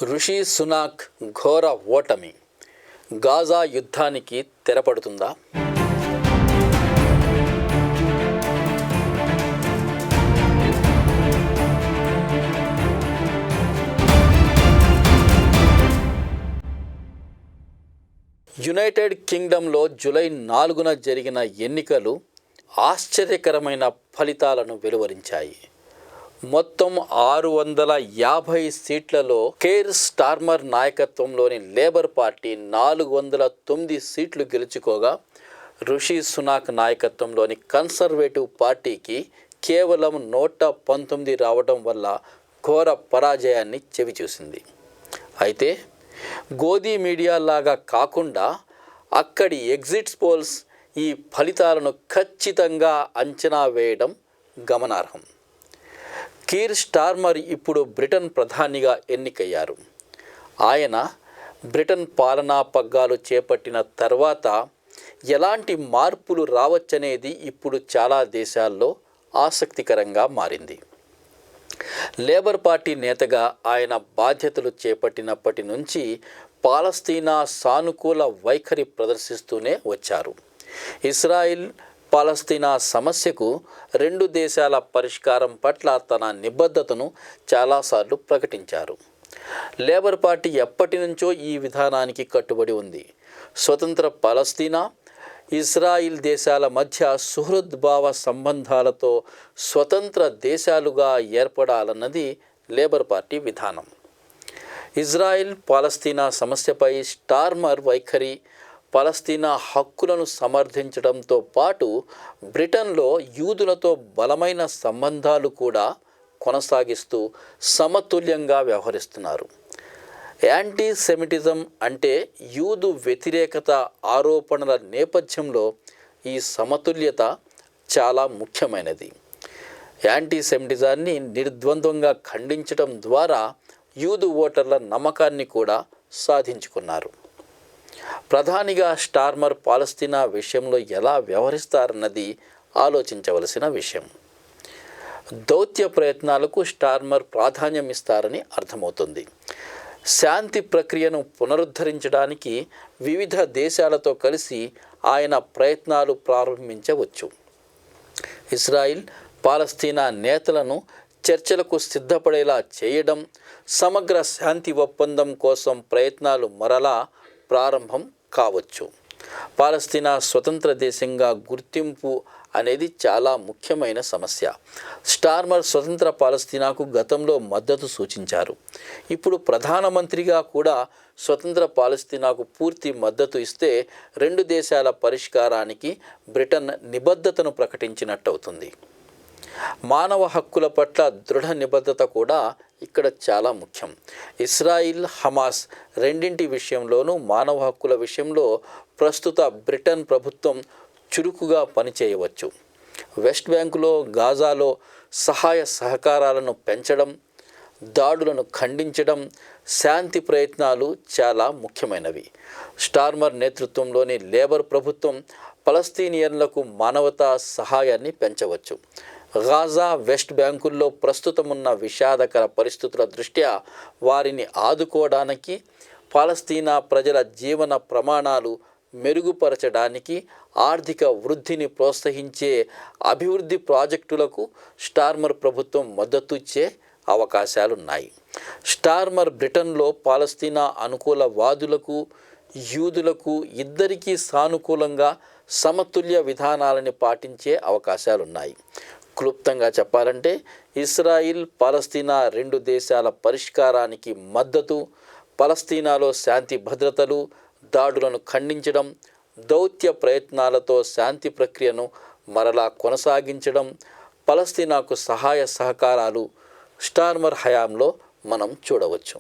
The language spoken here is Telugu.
రిషి సునాక్ ఘోర ఓటమి, గాజా యుద్ధానికి తెరపడుతుందా? యునైటెడ్ కింగ్డమ్లో జూలై 4న జరిగిన ఎన్నికలు ఆశ్చర్యకరమైన ఫలితాలను వెలువరించాయి. మొత్తం 650 సీట్లలో కేర్ స్టార్మర్ నాయకత్వంలోని లేబర్ పార్టీ 409 సీట్లు గెలుచుకోగా, రిషి సునాక్ నాయకత్వంలోని కన్సర్వేటివ్ పార్టీకి కేవలం 119 రావడం వల్ల ఘోర పరాజయాన్ని చవిచూసింది. అయితే గోధీ మీడియా లాగా కాకుండా అక్కడి ఎగ్జిట్ పోల్స్ ఈ ఫలితాలను ఖచ్చితంగా అంచనా వేయడం గమనార్హం. కీర్ స్టార్మర్ ఇప్పుడు బ్రిటన్ ప్రధానిగా ఎన్నికయ్యారు. ఆయన బ్రిటన్ పాలనా పగ్గాలు చేపట్టిన తర్వాత ఎలాంటి మార్పులు రావచ్చనేది ఇప్పుడు చాలా దేశాల్లో ఆసక్తికరంగా మారింది. లేబర్ పార్టీ నేతగా ఆయన బాధ్యతలు చేపట్టినప్పటి నుంచి పాలస్తీనా సానుకూల వైఖరి ప్రదర్శిస్తూనే వచ్చారు. ఇజ్రాయిల్ పాలస్తీనా సమస్యకు 2 దేశాల పరిష్కారం పట్ల తన నిబద్ధతను చాలాసార్లు ప్రకటించారు. లేబర్ పార్టీ ఎప్పటి నుంచో ఈ విధానానికి కట్టుబడి ఉంది. స్వతంత్ర పాలస్తీనా, ఇజ్రాయిల్ దేశాల మధ్య సుహృద్భావ సంబంధాలతో స్వతంత్ర దేశాలుగా ఏర్పడాలన్నది లేబర్ పార్టీ విధానం. ఇజ్రాయిల్ పాలస్తీనా సమస్యపై స్టార్మర్ వైఖరి పాలస్తీనా హక్కులను సమర్థించడంతో పాటు బ్రిటన్లో యూదులతో బలమైన సంబంధాలు కూడా కొనసాగిస్తూ సమతుల్యంగా వ్యవహరిస్తున్నారు. యాంటీ సెమిటిజం అంటే యూదు వ్యతిరేకత ఆరోపణల నేపథ్యంలో ఈ సమతుల్యత చాలా ముఖ్యమైనది. యాంటీ సెమిటిజాన్ని నిర్ద్వంద్వంగా ఖండించడం ద్వారా యూదు ఓటర్ల నమ్మకాన్ని కూడా సాధించుకున్నారు. ప్రధానిగా స్టార్మర్ పాలస్తీనా విషయంలో ఎలా వ్యవహరిస్తారన్నది ఆలోచించవలసిన విషయం. దౌత్య ప్రయత్నాలకు స్టార్మర్ ప్రాధాన్యం ఇస్తారని అర్థమవుతుంది. శాంతి ప్రక్రియను పునరుద్ధరించడానికి వివిధ దేశాలతో కలిసి ఆయన ప్రయత్నాలు ప్రారంభించవచ్చు. ఇజ్రాయిల్ పాలస్తీనా నేతలను చర్చలకు సిద్ధపడేలా చేయడం, సమగ్ర శాంతి ఒప్పందం కోసం ప్రయత్నాలు మరలా ప్రారంభం కావచ్చు. పాలస్తీనా స్వతంత్ర దేశంగా గుర్తింపు అనేది చాలా ముఖ్యమైన సమస్య. స్టార్మర్ స్వతంత్ర పాలస్తీనాకు గతంలో మద్దతు సూచించారు. ఇప్పుడు ప్రధానమంత్రిగా కూడా స్వతంత్ర పాలస్తీనాకు పూర్తి మద్దతు ఇస్తే 2 దేశాల పరిష్కారానికి బ్రిటన్ నిబద్ధతను ప్రకటించినట్టవుతుంది. మానవ హక్కుల పట్ల దృఢ నిబద్ధత కూడా ఇక్కడ చాలా ముఖ్యం. ఇజ్రాయిల్, హమాస్ రెండింటి విషయంలోనూ మానవ హక్కుల విషయంలో ప్రస్తుత బ్రిటన్ ప్రభుత్వం చురుకుగా పనిచేయవచ్చు. వెస్ట్ బ్యాంకులో, గాజాలో సహాయ సహకారాలను పెంచడం, దాడులను ఖండించడం, శాంతి ప్రయత్నాలు చాలా ముఖ్యమైనవి. స్టార్మర్ నేతృత్వంలోని లేబర్ ప్రభుత్వం పలస్తీనియన్లకు మానవతా సహాయాన్ని పెంచవచ్చు. గాజా, వెస్ట్ బ్యాంకుల్లో ప్రస్తుతమున్న విషాదకర పరిస్థితుల దృష్ట్యా వారిని ఆదుకోవడానికి, పాలస్తీనా ప్రజల జీవన ప్రమాణాలు మెరుగుపరచడానికి, ఆర్థిక వృద్ధిని ప్రోత్సహించే అభివృద్ధి ప్రాజెక్టులకు స్టార్మర్ ప్రభుత్వం మద్దతు ఇచ్చే అవకాశాలున్నాయి. స్టార్మర్ బ్రిటన్లో పాలస్తీనా అనుకూల వాదులకు, యూదులకు ఇద్దరికీ సానుకూలంగా సమతుల్య విధానాలని పాటించే అవకాశాలున్నాయి. క్లుప్తంగా చెప్పాలంటే ఇజ్రాయిల్, పాలస్తీనా 2 దేశాల పరిష్కారానికి మద్దతు, పలస్తీనాలో శాంతి భద్రతలు, దాడులను ఖండించడం, దౌత్య ప్రయత్నాలతో శాంతి ప్రక్రియను మరలా కొనసాగించడం, పలస్తీనాకు సహాయ సహకారాలు స్టార్మర్ హయాంలో మనం చూడవచ్చు.